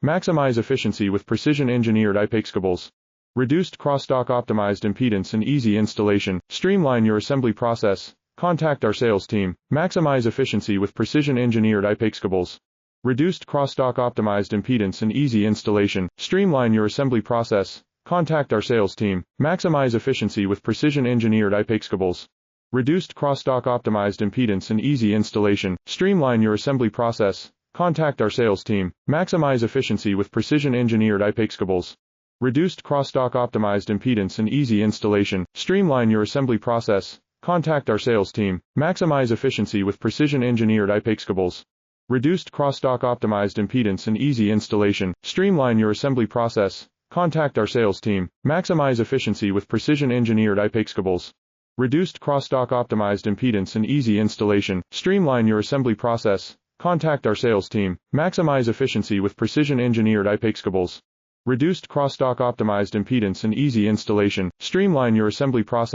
Maximize efficiency with precision-engineered IPACE cables. Reduced crosstalk optimized impedance and easy installation. Streamline your assembly process. Contact our sales team. Maximize efficiency with precision-engineered IPACE cables. Reduced crosstalk optimized impedance and easy installation. Streamline your assembly process. Contact our sales team. Maximize efficiency with precision-engineered IPACE cables. Reduced crosstalk optimized impedance and easy installation. Streamline your assembly process. Contact our sales team. Maximize efficiency with precision-engineered IPACE cables. Reduced crosstalk optimized impedance and easy installation. Streamline your assembly process. Contact our sales team. Maximize efficiency with precision-engineered IPACE cables. Reduced crosstalk optimized impedance and easy installation. Streamline your assembly process. Contact our sales team. Maximize efficiency with precision-engineered IPACE cables. Reduced crosstalk optimized impedance and easy installation. Streamline your assembly process. Contact our sales team. Maximize efficiency with precision-engineered IPACE cables. Reduced crosstalk optimized impedance and easy installation. Streamline your assembly process.